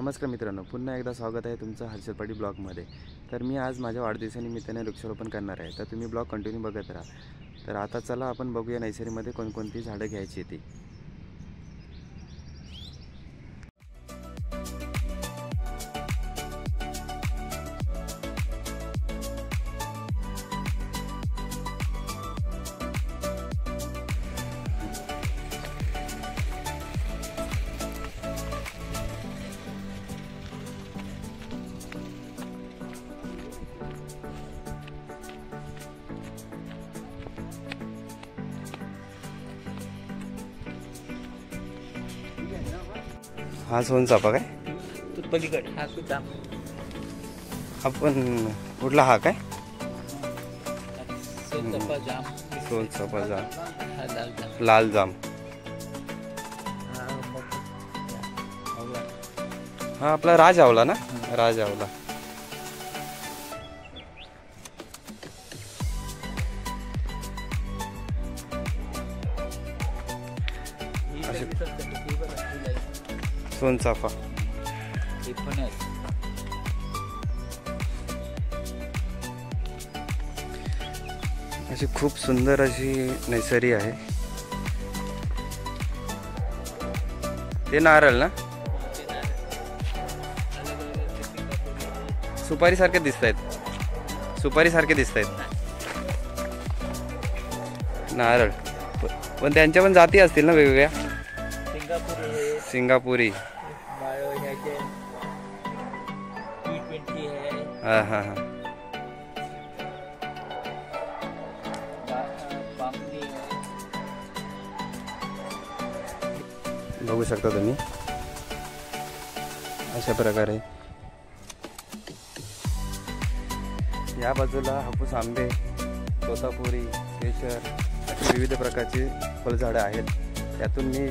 नमस्कार मित्रांनो, पुन्हा एकदा स्वागत आहे तुमचं हर्षद पाटील ब्लॉगमध्ये। तर मी आज माझ्या वाढदिवसानिमित्ताने वृक्षारोपण करणार आहे, तर तुम्ही ब्लॉग कंटिन्यू बघत राहा। तर आता चला आपण बघूया नर्सरीमध्ये कोणकोणती झाडं घ्यायची ती। हा सोनचाफा काय? पलीकडे हा सुद्धा आपण कुठला हा काय? सोनचाफा जाम, सोनचाफा जाम, हा लाल जाम, लाल जाम, हा आपला राज आवला ना, राज आवला। सोनचाफा हे पण आहे। अशी खूप सुंदर अशी नर्सरी आहे। ते नारळ ना, सुपारी सारखे दिसत आहेत, सुपारी सारखे दिसत आहेत नारळ, पण त्यांच्या पण जाती असतील ना वेगवेगळ्या। सिंगापुरी, हाँ हाँ हाँ, बघू शकता तुम्ही अशा प्रकारे। या बाजूला हापूस आंबे, तोतापुरी, केशर अशी विविध प्रकारची फळझाडं आहेत। त्यातून मी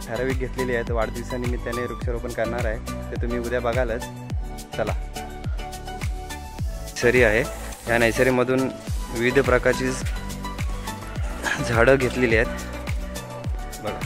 ठराविक घेतलेली आहेत, वाढदिवसानिमित्ताने वृक्षारोपण करणार आहे, ते तुम्ही उद्या बघालच। चला, नर्सरी आहे, या नर्सरीमधून विविध प्रकारची झाडं घेतलेली आहेत बघा।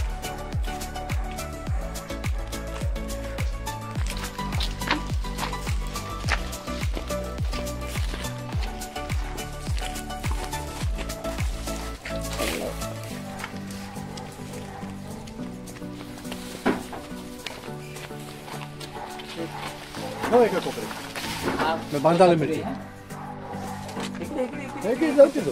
मैं बांधा ले मिट्टी जाती तो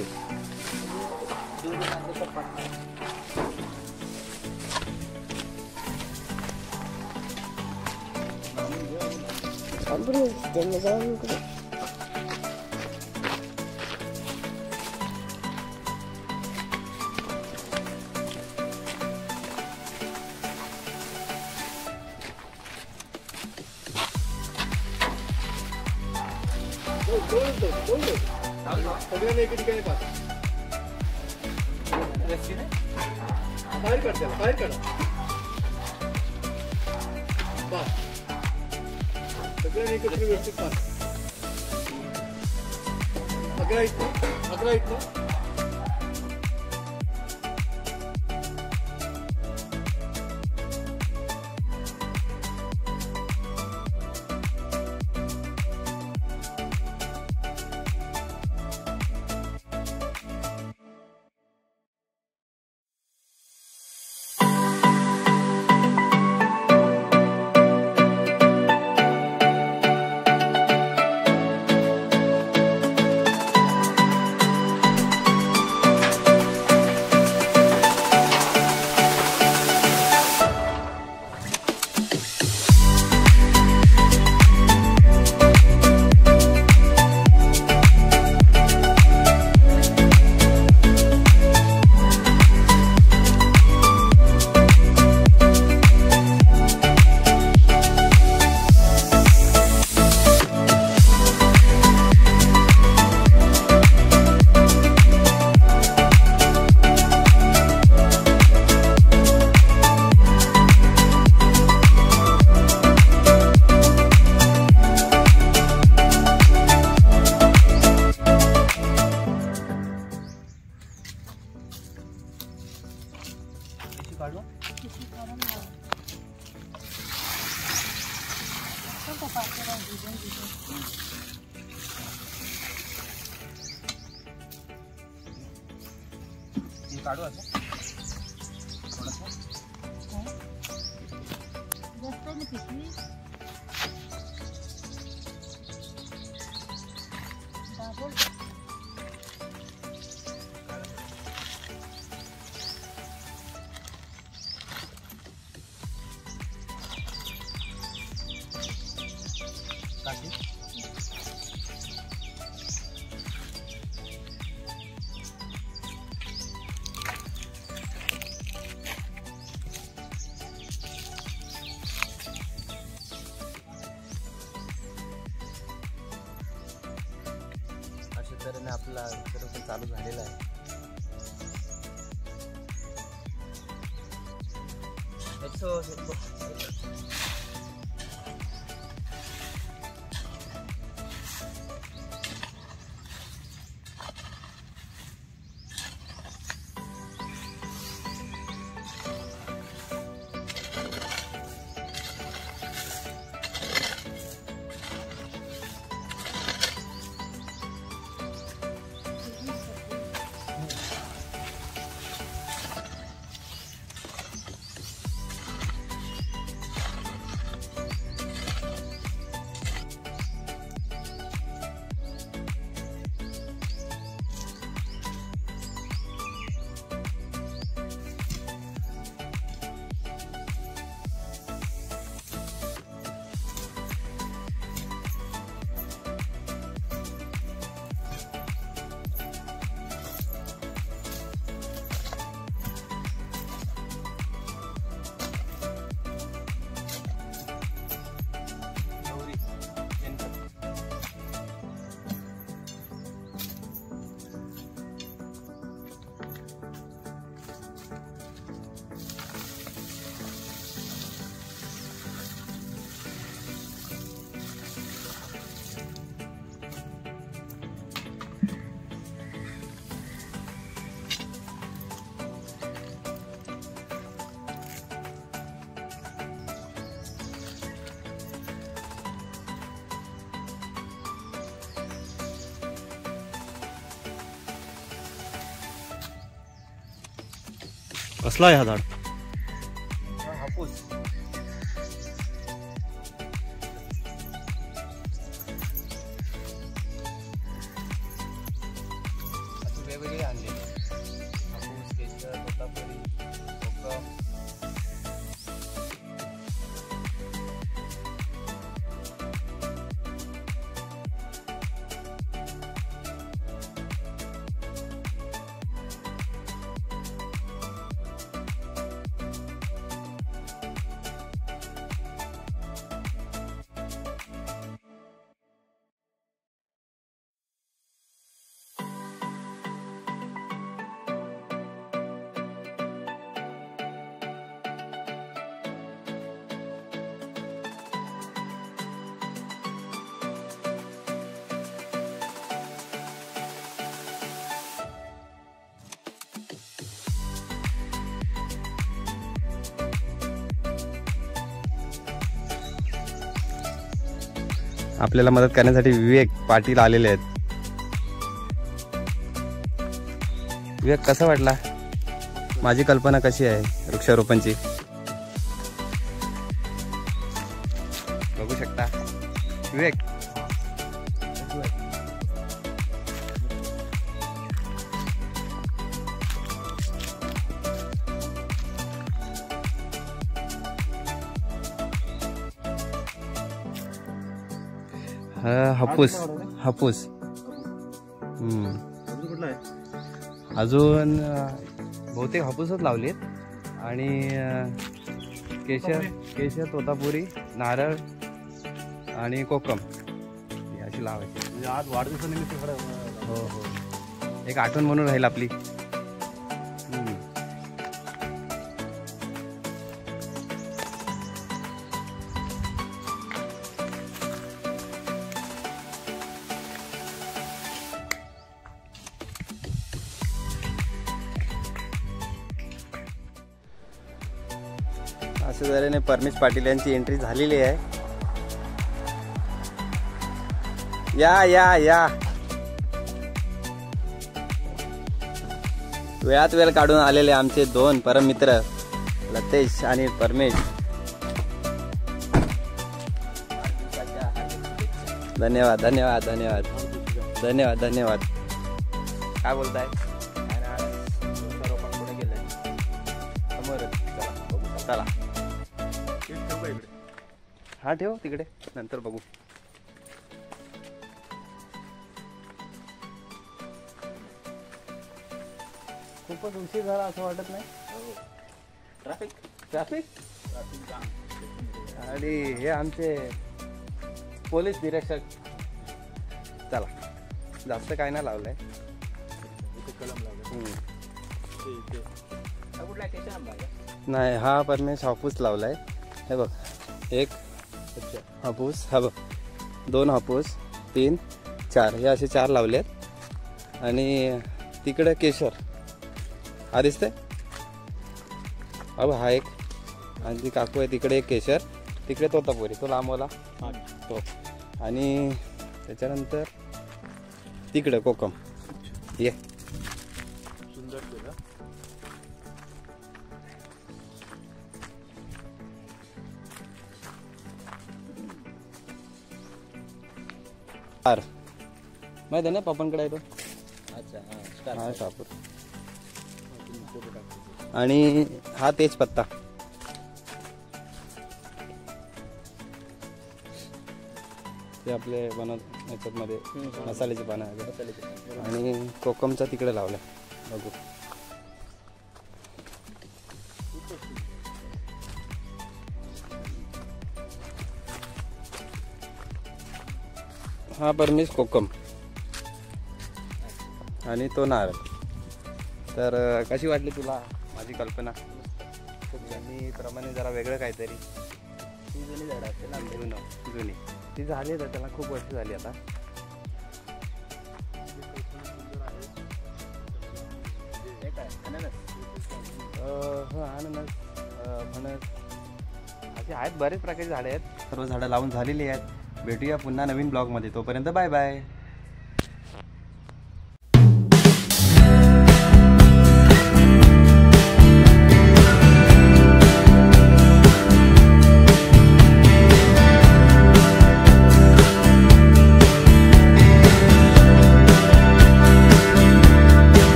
सगळ्यांना एका ठिकाणी पाहा, बाहेर काढ, त्याला बाहेर काढा, सगळ्यांनी एकत्र व्यवस्थित पाहा। 11 इथं काढू असं थोडंसं. अशा तऱ्हेने आपला सर्व चालू झालेला आहे. कसला आहे हा झाड? हापूस. अशी वेगवेगळी आणलेली हापूस, केशर, तोतापुरी, कोकम. आपल्याला मदत करण्यासाठी विवेक पाटील आलेले आहेत. विवेक, कसा वाटला? माझी कल्पना कशी आहे वृक्षारोपणची? बघू शकता विवेक. हापूस हापूस. कुठला आहे? अजून बहुतेक हापूसच लावलेत आणि केशर केशर, तोतापुरी, नारळ आणि कोकम ही अशी लावायची. म्हणजे आज वाढदिवसानिमित्त खरं. हो हो, एक आठवण म्हणून राहील आपली. अशा तऱ्हेने परमेश पाटील यांची एंट्री झालेली आहे. या या या वेळात वेळ काढून आलेले आमचे दोन परममित्र लतेश आणि परमेश. धन्यवाद धन्यवाद धन्यवाद धन्यवाद धन्यवाद. काय बोलताय? कुठे गेलं? समोर चला. हा ठेव तिकडे, नंतर बघू. खूपच उशीर झाला असं वाटत नाही? ट्रॅफिक ट्रॅफिक आणि हे आमचे पोलीस निरीक्षक. चला, जास्त काय नाही लावलंय. नाही, हा परमेश हापूस लावलाय. हे बघ, एक हापूस, हा बघ, 2 हापूस, 3, 4 हे असे 4 लावलेत. आणि तिकडे केशर हा दिसतंय. अब हा एक, आणि ती काकू आहे तिकडे एक केशर, तिकडे तोतापुरी तो लांबवला तो, आणि त्याच्यानंतर तिकडे कोकम. ये सुंदर केलं. माहिती आहे ना पप्पांकडे आहे तो. अच्छा हा शापूर. आणि हा तेजपत्ता. ते आपले बनवत याच्यामध्ये मसाल्याचे पानं आहे. आणि कोकमचा तिकडे लावलाय. बघू. हा परमेश कोकम आणि तो नारळ. तर कशी वाटली तुला माझी कल्पना? मी प्रमाणे जरा वेगळं काहीतरी. ती जुनी झाडं असते ना, जुनी ती झाली तर त्याला खूप वर्ष झाली आता. अननस, फणस असे आहेत बरेच प्रकारची झाडे आहेत. सर्व झाडं लावून झालेली आहेत. भेटूया पुन्हा नवीन ब्लॉगमध्ये. तोपर्यंत बाय बाय.